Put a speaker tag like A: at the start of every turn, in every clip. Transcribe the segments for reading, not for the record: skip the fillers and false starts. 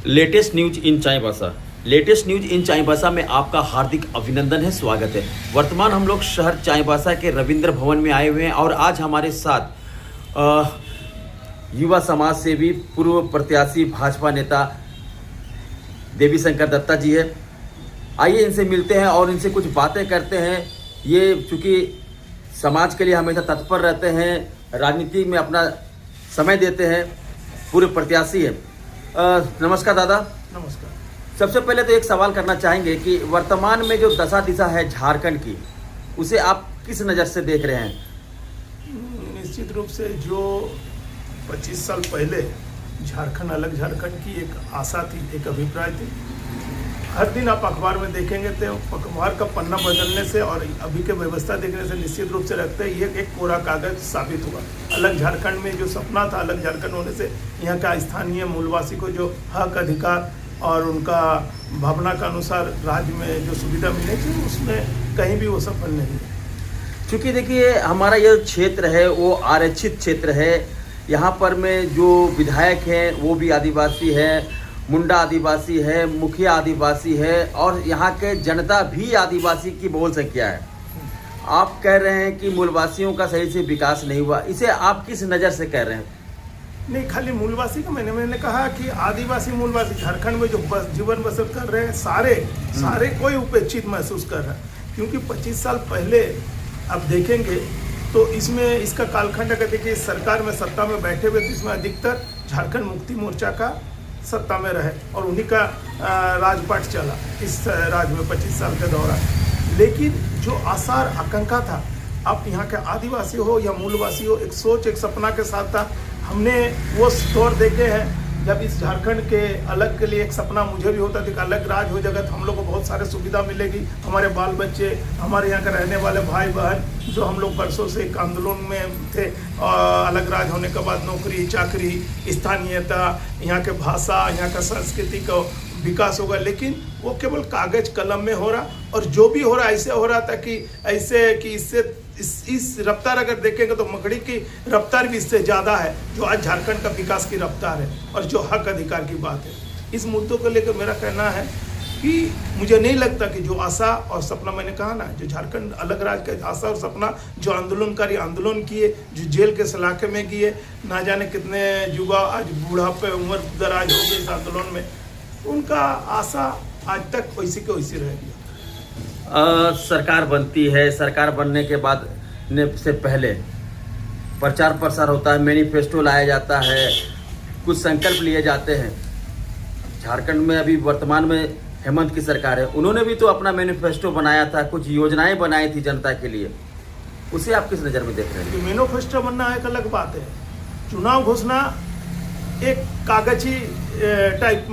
A: Latest news in Chaibasa. Latest news in Chaibasa में आपका हार्दिक अभिनंदन है, स्वागत है। वर्तमान हम लोग शहर चाईबासा के रविंद्र भवन में आए हुए हैं और आज हमारे साथ युवा समाज से भी पूर्व प्रत्याशी भाजपा नेता देवी शंकर दत्ता जी है। आइए इनसे मिलते हैं और इनसे कुछ बातें करते हैं। ये चूँकि समाज के लिए हमेशा तत्पर रहते हैं, राजनीति में अपना समय देते हैं, पूर्व प्रत्याशी है। नमस्कार दादा।
B: नमस्कार।
A: सबसे पहले तो एक सवाल करना चाहेंगे कि वर्तमान में जो दशा दिशा है झारखंड की, उसे आप किस नज़र से देख रहे हैं?
B: निश्चित रूप से जो 25 साल पहले झारखंड अलग झारखंड की एक आशा थी, एक अभिप्राय थी। हर दिन आप अखबार में देखेंगे तो अखबार का पन्ना बदलने से और अभी के व्यवस्था देखने से निश्चित रूप से लगता है ये एक कोरा कागज साबित हुआ। अलग झारखंड में जो सपना था, अलग झारखंड होने से यहाँ का स्थानीय मूलवासी को जो हक अधिकार और उनका भावना का अनुसार राज्य में जो सुविधा मिलनी चाहिए, उसमें कहीं भी वो सफल नहीं है।
A: क्योंकि देखिए हमारा ये क्षेत्र है वो आरक्षित क्षेत्र है। यहाँ पर में जो विधायक हैं वो भी आदिवासी है, मुंडा आदिवासी है, मुखिया आदिवासी है और यहाँ के जनता भी आदिवासी की बहुल संख्या है। आप कह रहे हैं कि मूलवासियों का सही से विकास नहीं हुआ, इसे आप किस नज़र से कह रहे हैं?
B: नहीं, खाली मूलवासी का मैंने कहा कि आदिवासी मूलवासी झारखंड में जो जीवन बसर कर रहे हैं सारे कोई उपेक्षित महसूस कर रहा है। क्योंकि 25 साल पहले आप देखेंगे तो इसमें इसका कालखंड अगर देखिए, सरकार में सत्ता में बैठे हुए तो इसमें अधिकतर झारखंड मुक्ति मोर्चा का सत्ता में रहे और उन्हीं का राजपाट चला इस राज्य में 25 साल के दौरान। लेकिन जो आसार आकांक्षा था, आप यहाँ के आदिवासी हो या मूलवासी हो, एक सोच एक सपना के साथ था। हमने वो दौर देखे हैं जब इस झारखंड के अलग के लिए एक सपना मुझे भी होता था कि अलग राज हो जाएगा तो हम लोग को बहुत सारे सुविधा मिलेगी, हमारे बाल बच्चे, हमारे यहाँ के रहने वाले भाई बहन जो हम लोग वर्षों से एक आंदोलन में थे, अलग राज होने के बाद नौकरी चाकरी, स्थानीयता, यहाँ के भाषा, यहाँ का संस्कृति का विकास होगा। लेकिन वो केवल कागज कलम में हो रहा, और जो भी हो रहा ऐसे हो रहा था कि ऐसे कि इससे इस रफ्तार अगर देखेंगे तो मकड़ी की रफ्तार भी इससे ज़्यादा है जो आज झारखंड का विकास की रफ्तार है और जो हक अधिकार की बात है। इस मुद्दों को लेकर मेरा कहना है कि मुझे नहीं लगता कि जो आशा और सपना, मैंने कहा ना, जो झारखंड अलग राज्य का आशा और सपना, जो आंदोलनकारी आंदोलन किए, जो जेल के सलाखे में किए, ना जाने कितने युवा आज बुढ़ापे उम्र दराज हो गए इस आंदोलन में, उनका आशा आज तक वैसी के वैसी रह गया।
A: सरकार बनती है, सरकार बनने के बाद से पहले प्रचार प्रसार होता है, मैनिफेस्टो लाया जाता है, कुछ संकल्प लिए जाते हैं। झारखंड में अभी वर्तमान में हेमंत की सरकार है, उन्होंने भी तो अपना मैनिफेस्टो बनाया था, कुछ योजनाएं बनाई थी जनता के लिए, उसे आप किस नज़र में देख रहे हैं?
B: मैनिफेस्टो बनना एक अलग बात है, चुनाव घोषणा एक कागजी टाइप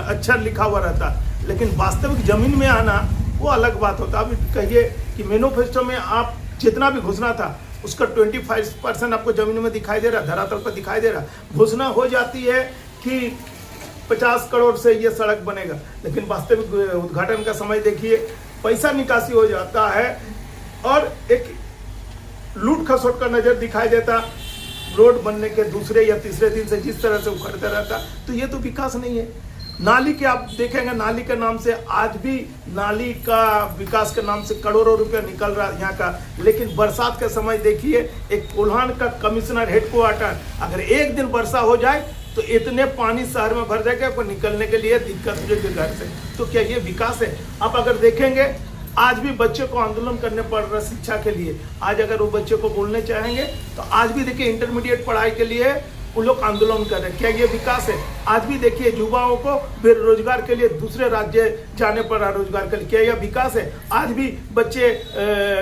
B: अक्षर लिखा हुआ रहता, लेकिन वास्तविक जमीन में आना वो अलग बात होता। अब कहिए कि मैनिफेस्टो में आप जितना भी घोषणा था उसका 25% आपको जमीन में दिखाई दे रहा, धरातल पर दिखाई दे रहा। घोषणा हो जाती है कि 50 करोड़ से ये सड़क बनेगा, लेकिन वास्तविक उद्घाटन का समय देखिए, पैसा निकासी हो जाता है और एक लूट खसोट का नज़र दिखाई देता। रोड बनने के दूसरे या तीसरे दिन से जिस तरह से उखड़ता रहता, तो ये तो विकास नहीं है। नाली के आप देखेंगे, नाली के नाम से आज भी नाली का विकास के नाम से करोड़ों रुपया निकल रहा है यहाँ का, लेकिन बरसात के समय देखिए, एक कोल्हान का कमिश्नर हेडक्वार्टर, अगर एक दिन वर्षा हो जाए तो इतने पानी शहर में भर जाएगा, आपको निकलने के लिए दिक्कत हो जाएगी घर से। तो क्या ये विकास है? आप अगर देखेंगे आज भी बच्चे को आंदोलन करने पड़ रहा शिक्षा के लिए। आज अगर वो बच्चे को बोलने चाहेंगे तो आज भी देखिए इंटरमीडिएट पढ़ाई के लिए वो लोग आंदोलन कर रहे हैं। क्या ये विकास है? आज भी देखिए युवाओं को बेरोजगार के लिए दूसरे राज्य जाने पड़ रहा रोजगार के लिए। क्या यह विकास है? आज भी बच्चे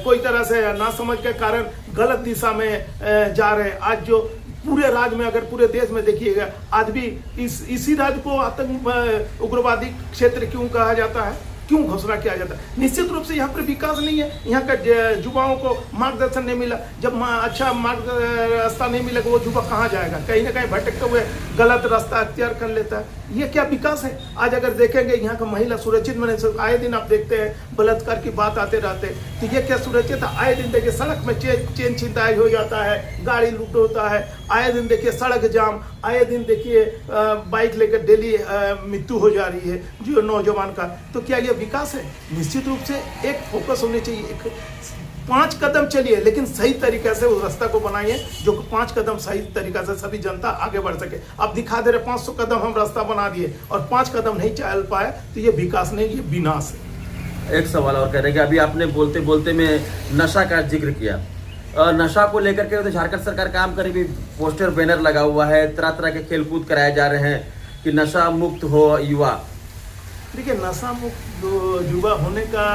B: कोई तरह से नासमझ के कारण गलत दिशा में जा रहे हैं। आज जो पूरे राज्य में, अगर पूरे देश में देखिएगा, आज भी इसी राज्य को आतंक उग्रवादी क्षेत्र क्यों कहा जाता है, क्यों घोषणा किया जाता है? निश्चित रूप से यहाँ पर विकास नहीं है, यहाँ का युवाओं को मार्गदर्शन नहीं मिला। जब अच्छा मार्ग रास्ता नहीं मिलेगा वो युवा कहाँ जाएगा? कहीं ना कहीं भटकते हुए गलत रास्ता अख्तियार कर लेता है। ये क्या विकास है? आज अगर देखेंगे यहाँ का महिला सुरक्षित में, आए दिन आप देखते हैं बलात्कार की बात आते रहते, तो ये क्या सुरक्षित है? आए दिन देखिए सड़क में चेन छिनताई हो जाता है, गाड़ी लूट होता है, आए दिन देखिए सड़क जाम, आए दिन देखिए बाइक लेकर डेली मृत्यु हो जा रही है जो नौजवान का। तो क्या ये विकास है? निश्चित रूप से एक फोकस होनी चाहिए, एक 5 कदम चलिए लेकिन सही तरीके से उस रास्ता को बनाइए जो 5 कदम सही तरीके से सभी जनता आगे बढ़ सके। अब दिखा दे रहे 500 कदम हम रास्ता बना दिए और 5 कदम नहीं चल पाए, तो ये विकास नहीं, ये विनाश है।
A: एक सवाल और कह रहे हैं कि अभी आपने बोलते बोलते में नशा का जिक्र किया। नशा को लेकर के तो झारखंड सरकार काम करे भी, पोस्टर बैनर लगा हुआ है, तरह तरह के खेलकूद कराए जा रहे हैं कि नशा मुक्त हो युवा।
B: देखिए नशा मुक्त युवा होने का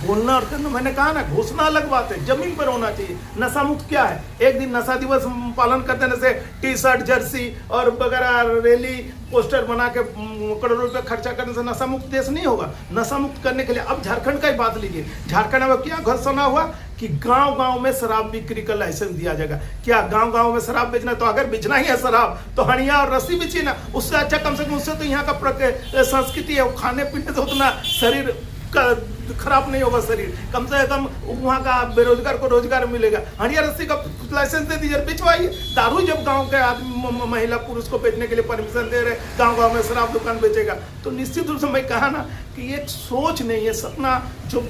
B: बोलना और करना, मैंने कहा ना घोषणा अलग बात है, जमीन पर होना चाहिए। नशा मुक्त क्या है? एक दिन नशा दिवस पालन करते हैं, जैसे टी शर्ट जर्सी और वगैरह रैली पोस्टर बना के करोड़ों रुपए खर्चा करने से नशा मुक्त देश नहीं होगा। नशा मुक्त करने के लिए अब झारखंड का ही बात लीजिए, झारखंड में क्या घोषणा हुआ कि गांव-गांव में शराब बिक्री का लाइसेंस दिया जाएगा। क्या गांव-गांव में शराब बेचना? तो अगर बेचना ही है शराब तो हड़िया और रस्सी बेचिए ना, उससे अच्छा कम से कम उससे तो यहाँ का संस्कृति है, खाने पीने से उतना शरीर का खराब नहीं होगा शरीर, कम से कम वहाँ का बेरोजगार को रोजगार मिलेगा। हड़िया रस्सी का लाइसेंस दे दीजिए, बिचवाइए। दारू जब गांव के आदमी महिला पुरुष को बेचने के लिए परमिशन दे रहे, गांव-गांव में शराब दुकान बेचेगा, तो निश्चित रूप से मैं कहा ना कि एक सोच नहीं है, सपना जो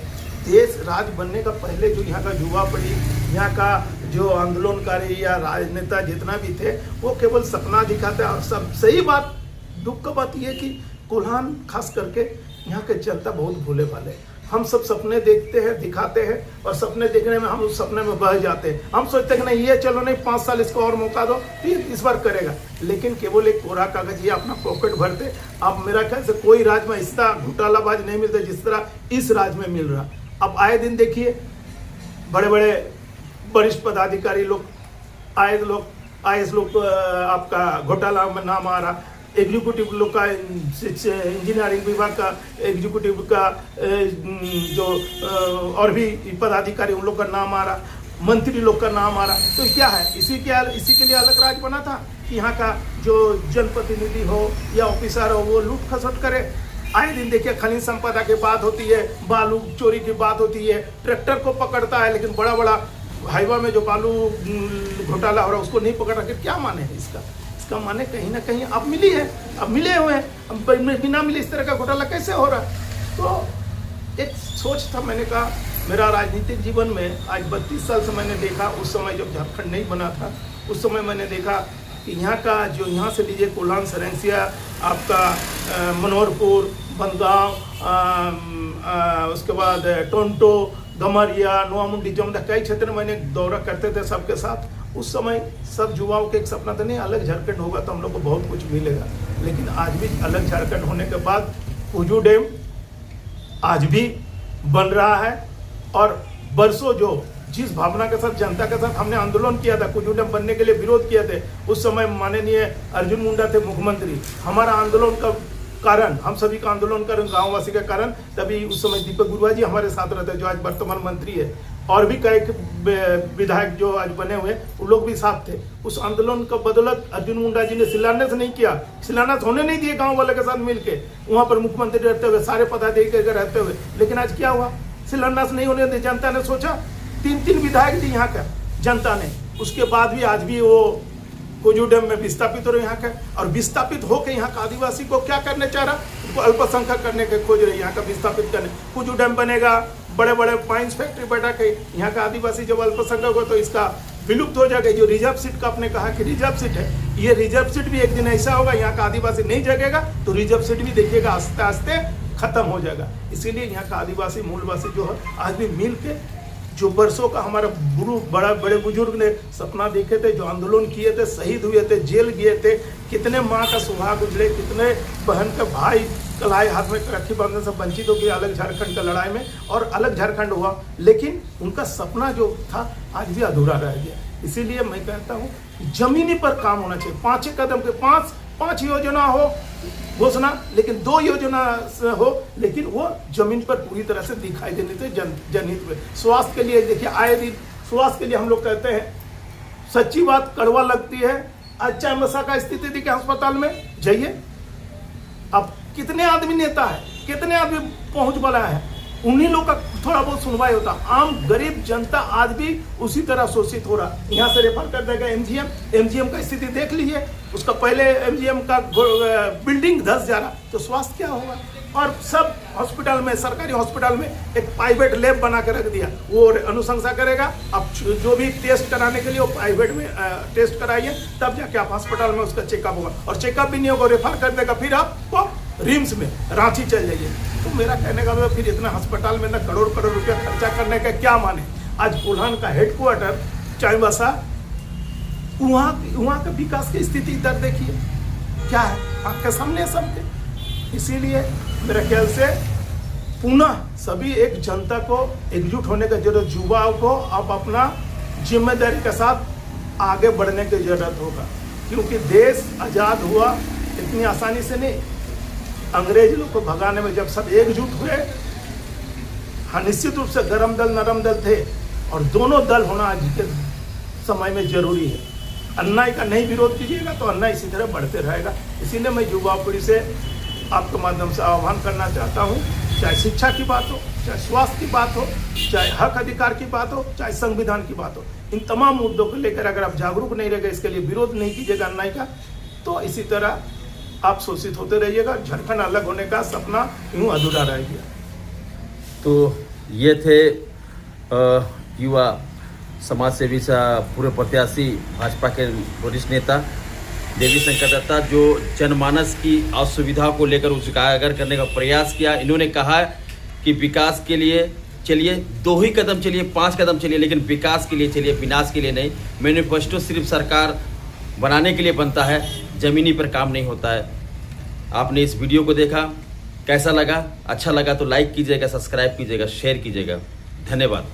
B: देश राज बनने का पहले जो यहाँ का युवा पीढ़ी, यहाँ का जो आंदोलनकारी या राजनेता जितना भी थे, वो केवल सपना दिखाते हैं। और सब सही बात, दुख का बात यह कि कोल्हान खास करके यहाँ के जनता बहुत भोले भाले। हम सब सपने देखते हैं, दिखाते हैं, और सपने देखने में हम उस सपने में बह जाते हैं। हम सोचते हैं कि नहीं ये चलो नहीं 5 साल इसको और मौका दो, फिर इस बार करेगा। लेकिन केवल एक कोरा कागज ये अपना पॉकेट भरते। अब मेरा ख्याल से कोई राज्य में इस तरह घोटालाबाज नहीं मिलता जिस तरह इस राज्य में मिल रहा। अब आए दिन देखिए बड़े बड़े वरिष्ठ पदाधिकारी लोग, आईएएस लोग आपका घोटाला में नाम आ रहा, एग्जीक्यूटिव लोग का, इंजीनियरिंग विभाग का एग्जीक्यूटिव का जो और भी पदाधिकारी उन लोग का नाम आ रहा, मंत्री लोग का नाम आ रहा। तो क्या है, इसी के लिए अलग राज्य बना था कि यहाँ का जो जनप्रतिनिधि हो या ऑफिसर हो वो लूट खसोट करे। आए दिन देखिए खनिज संपदा की बात होती है, बालू चोरी की बात होती है, ट्रैक्टर को पकड़ता है लेकिन बड़ा बड़ा हाईवा में जो बालू घोटाला हो रहा है उसको नहीं पकड़ रहा। क्या माने है इसका माने कहीं ना कहीं अब मिली है, अब मिले हुए हैं, अब बिना मिले इस तरह का घोटाला कैसे हो रहा है? तो एक सोच था, मैंने कहा मेरा राजनीतिक जीवन में आज 32 साल से मैंने देखा, उस समय जब झारखंड नहीं बना था उस समय मैंने देखा कि यहाँ का जो यहाँ से लीजिए कोल्हान, सरेंसिया, आपका मनोहरपुर, बनगांव, उसके बाद टोंटो, गमरिया, नोआमुंडी, जमदा, कई क्षेत्र में मैंने दौरा करते थे सबके साथ। उस समय सब युवाओं के एक सपना था, नहीं अलग झारखंड होगा तो हम लोग को बहुत कुछ मिलेगा। लेकिन आज भी अलग झारखंड होने के बाद कुजू डैम आज भी बन रहा है, और बरसों जो जिस भावना के साथ जनता के साथ हमने आंदोलन किया था, कुजू डैम बनने के लिए विरोध किए थे, उस समय माननीय अर्जुन मुंडा थे मुख्यमंत्री। हमारा आंदोलन का कारण, हम सभी का आंदोलन कर गांववासी के कारण, तभी उस समय दीपक गुरुआ जी हमारे साथ रहते जो आज वर्तमान मंत्री है, और भी कई विधायक जो आज बने हुए वो लोग भी साथ थे। उस आंदोलन का बदौलत अर्जुन मुंडा जी ने शिलान्यास नहीं किया, शिलान्यास होने नहीं दिए गाँव वाले के साथ मिलकर, वहाँ पर मुख्यमंत्री रहते हुए, सारे पदाधिकारी रहते हुए। लेकिन आज क्या हुआ, शिलान्यास नहीं होने दिए, जनता ने सोचा 3 विधायक थे यहाँ का जनता ने, उसके बाद भी आज भी वो कुजू डैम में विस्थापित हो रहे यहाँ का, और विस्थापित होकर यहाँ का आदिवासी को क्या करने चाह रहा, उनको अल्पसंख्यक करने के खोज रहे यहाँ का विस्थापित करने। कुजू डैम बनेगा, बड़े बड़े माइंस फैक्ट्री बैठा के यहाँ का आदिवासी जब अल्पसंख्यक हो तो इसका विलुप्त हो जाएगा। जो रिजर्व सीट का आपने कहा कि रिजर्व सीट है, ये रिजर्व सीट भी एक दिन ऐसा होगा यहाँ का आदिवासी नहीं जगेगा तो रिजर्व सीट भी देखिएगा आस्ते आस्ते खत्म हो जाएगा। इसीलिए यहाँ का आदिवासी मूलवासी जो है आज भी मिल के, जो बरसों का हमारा बड़े बुजुर्ग ने सपना देखे थे, जो आंदोलन किए थे, शहीद हुए थे, जेल गए थे, कितने माँ का सुहाग उजड़े, कितने बहन का भाई कलाई हाथ में राखी बांधने से वंचित हो गए अलग झारखंड का लड़ाई में, और अलग झारखंड हुआ। लेकिन उनका सपना जो था आज भी अधूरा रह गया। इसीलिए मैं कहता हूँ जमीनी पर काम होना चाहिए। 5 कदम के 5 योजना हो घोषणा, लेकिन 2 योजना हो, लेकिन वो जमीन पर पूरी तरह से दिखाई देने से जनहित में। स्वास्थ्य के लिए देखिए, आए दिन स्वास्थ्य के लिए हम लोग कहते हैं, सच्ची बात कड़वा लगती है, अच्छा मसा का स्थिति थी कि अस्पताल में जाइए, अब कितने आदमी नेता है, कितने आदमी पहुंच वाला है, उन्हीं लोग का थोड़ा बहुत सुनवाई होता। आम गरीब जनता आज भी उसी तरह शोषित हो रहा। यहाँ से रेफर कर देगा एमजीएम का स्थिति देख लीजिए, उसका पहले एमजीएम का बिल्डिंग धस जा रहा, तो स्वास्थ्य क्या होगा। और सब हॉस्पिटल में, सरकारी हॉस्पिटल में एक प्राइवेट लैब बना के रख दिया, वो अनुशंसा करेगा। अब जो भी टेस्ट कराने के लिए वो प्राइवेट में टेस्ट कराइए, तब जाके आप हॉस्पिटल में उसका चेकअप होगा। और चेकअप भी नहीं होगा, रेफर कर देगा, फिर आपको रिम्स में रांची चल जाइए। तो मेरा कहने का मतलब फिर इतना अस्पताल में ना करोड़ करोड़ रुपया खर्चा करने का क्या माने। आज कोल्हान का हेडक्वार्टर चाईबासा, वहाँ का विकास की स्थिति इधर देखिए क्या है, आपके सामने सबके। इसीलिए मेरे ख्याल से पुनः सभी एक जनता को एकजुट होने का जरूरत, युवाओं को आप अपना जिम्मेदारी के साथ आगे बढ़ने की जरूरत होगा, क्योंकि देश आज़ाद हुआ इतनी आसानी से नहीं। अंग्रेज लोग को भगाने में जब सब एकजुट हुए, हाँ निश्चित रूप से गरम दल नरम दल थे, और दोनों दल होना आज के समय में जरूरी है। अन्याय का नहीं विरोध कीजिएगा तो अन्याय इसी तरह बढ़ते रहेगा। इसीलिए मैं युवा पीढ़ी से आपके माध्यम से आह्वान करना चाहता हूँ, चाहे शिक्षा की बात हो, चाहे स्वास्थ्य की बात हो, चाहे हक अधिकार की बात हो, चाहे संविधान की बात हो, इन तमाम मुद्दों को लेकर अगर आप जागरूक नहीं रहेंगे, इसके लिए विरोध नहीं कीजिएगा अन्याय का, तो इसी तरह आप शोषित होते रहिएगा। झारखंड अलग होने का सपना यूं अधूरा रह गया।
A: तो ये थे युवा समाज सेवी सा पूर्व प्रत्याशी भाजपा के वरिष्ठ नेता देवी शंकर दत्ता, जो जनमानस की असुविधा को लेकर उजागर करने का प्रयास किया। इन्होंने कहा कि विकास के लिए चलिए 2 ही कदम चलिए, 5 कदम चलिए, लेकिन विकास के लिए चलिए, विनाश के लिए नहीं। मैनिफेस्टो सिर्फ सरकार बनाने के लिए बनता है, ज़मीनी पर काम नहीं होता है। आपने इस वीडियो को देखा, कैसा लगा? अच्छा लगा तो लाइक कीजिएगा, सब्सक्राइब कीजिएगा, शेयर कीजिएगा। धन्यवाद।